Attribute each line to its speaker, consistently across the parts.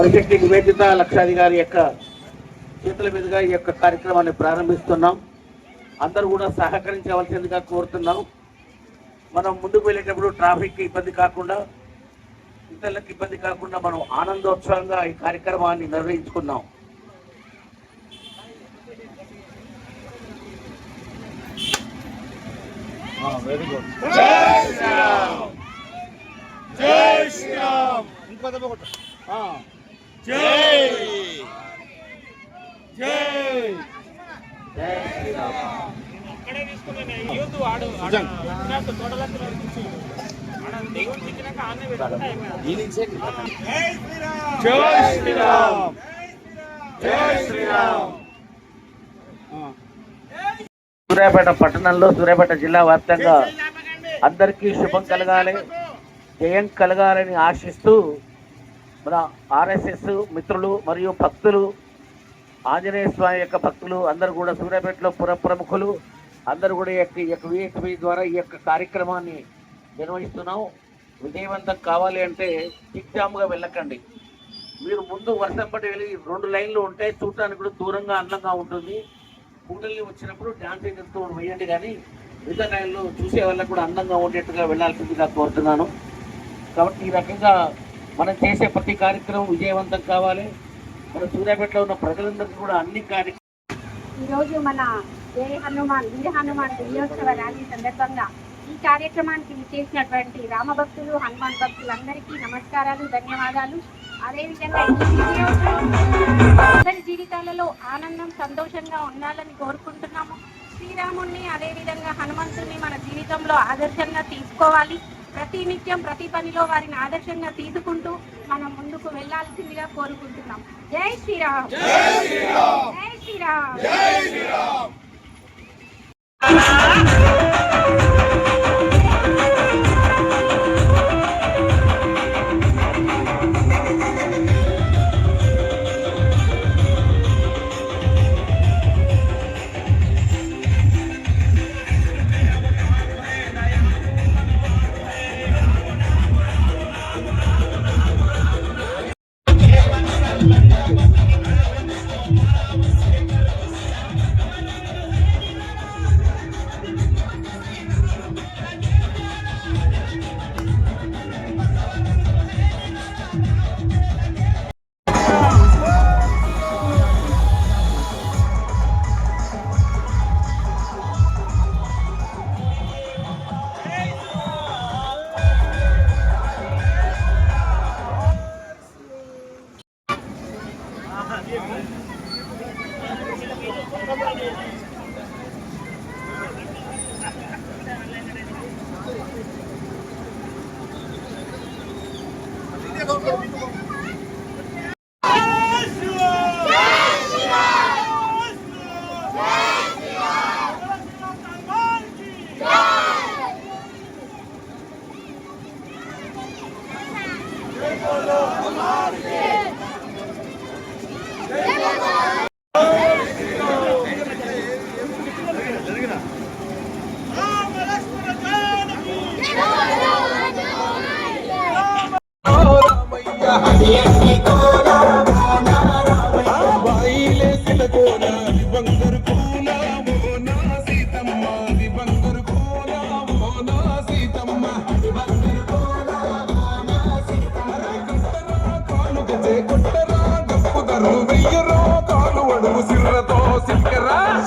Speaker 1: పరిశెట్టి నివేదిత లక్షాది గారి యొక్క చేతుల మీదుగా ఈ యొక్క కార్యక్రమాన్ని ప్రారంభిస్తున్నాం. అందరూ కూడా సహకరించవలసిందిగా కోరుతున్నాం. మనం ముందుకు వెళ్ళేటప్పుడు ట్రాఫిక్ ఇబ్బంది కాకుండా, ఇతరులకు ఇబ్బంది కాకుండా మనం ఆనందోత్సవంగా ఈ కార్యక్రమాన్ని నిర్వహించుకున్నాం. Very good. జై శ్రీరామ్, జై శ్రీరామ్. ఇంకో దెబ్బ కొట్టు. జై జై జై శ్రీరామ్. అక్కడే తీసుకునే యూత్ వాడు అన్నట్టు తోటలకు దేవుని తిట్టినాక ఆనే పెట్టుకుంటా. జై శ్రీరామ్, జై శ్రీరామ్, జై శ్రీరామ్. సూర్యాపేట పట్టణంలో, సూర్యాపేట జిల్లా వ్యాప్తంగా అందరికీ శుభం కలగాలి, జయం కలగాలని ఆశిస్తూ మన ఆర్ఎస్ఎస్ మిత్రులు మరియు భక్తులు, ఆంజనేయ స్వామి యొక్క భక్తులు అందరూ కూడా సూర్యాపేటలో ప్రముఖులు అందరూ కూడా ఈ యొక్క విఐపి ద్వారా ఈ యొక్క కార్యక్రమాన్ని నిర్వహిస్తున్నాం. విజయవంతం కావాలి అంటే దిగ్జాముగా వెళ్ళకండి. మీరు ముందు వర్షం పడి వెళ్ళి 2 లైన్లు ఉంటే చూడటానికి కూడా దూరంగా అందంగా ఉంటుంది. కూడలి వచ్చినప్పుడు డ్యాన్స్ చేస్తూ వేయండి, కానీ మిగతా టైంలో చూసే వాళ్ళకు కూడా అందంగా ఉండేట్టుగా వెళ్ళాల్సిందిగా కోరుతున్నాను. కాబట్టి ఈ రకంగా మనం చేసే ప్రతి కార్యక్రమం విజయవంతం కావాలి. మన సూర్యాపేటలో ఉన్న ప్రజలందరికీ కూడా అన్ని కార్యక్రమాలు.
Speaker 2: ఈరోజు మన వీర హనుమాన్ దివ్యోత్సవ ర్యాలీ సందర్భంగా ఈ కార్యక్రమానికి చేసినటువంటి రామభక్తులు, హనుమాన్ భక్తులందరికీ నమస్కారాలు, ధన్యవాదాలు. అదేవిధంగా అందరి జీవితాలలో ఆనందం, సంతోషంగా ఉండాలని కోరుకుంటున్నాము. శ్రీరాముణ్ణి అదేవిధంగా హనుమంతుని మన జీవితంలో ఆదర్శంగా తీసుకోవాలి. ప్రతి నిత్యం ప్రతి పనిలో వారిని ఆదర్శంగా తీసుకుంటూ మనం ముందుకు వెళ్లాల్సిందిగా కోరుకుంటున్నాం. జై శ్రీరామ్, జై శ్రీరామ్, జై శ్రీరామ్, జై శ్రీరామ్.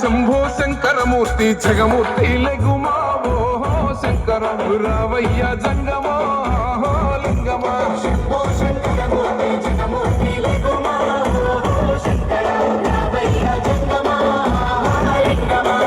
Speaker 3: శంభో శంకరమూర్తి జగమూర్తి లఘుమా ఓహో శంకర రావయ్య జంగమా లింగమా. శంభో శంకరమూర్తి జగమూర్తి లఘుమా ఓహో శంకర రావయ్య జంగమా లింగమా.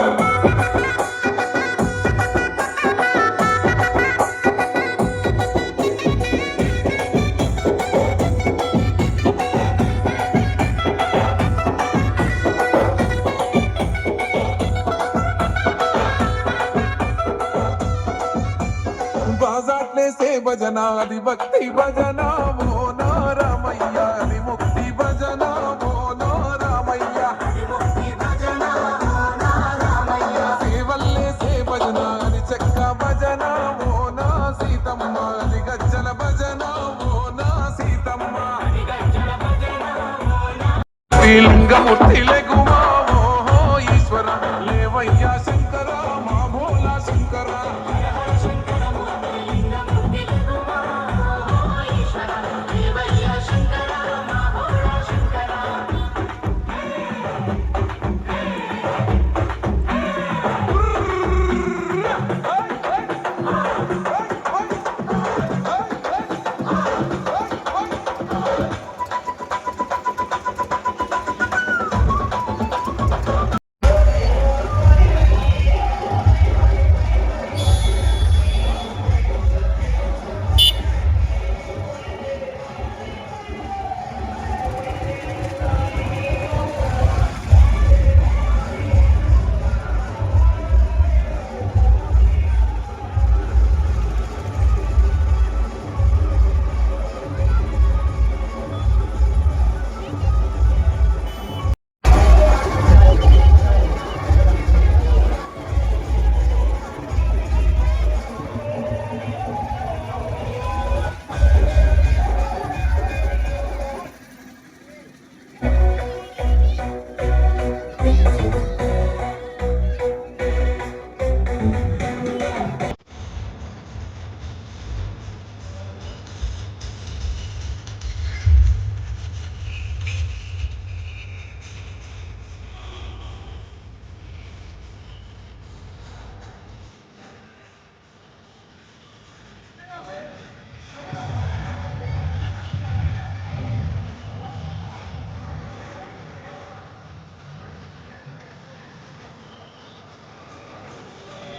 Speaker 3: భజనా అది భక్తి భజనా మో రామయ్య, అది ముక్తి భజనా మో రామయ్య, సేవల్లే సే భజనా అది చెక్క భజనా మో సీతమ్మ, అది గజ్జల భజనా మో సీతమ్మ. లింగమూర్తి లెగుమా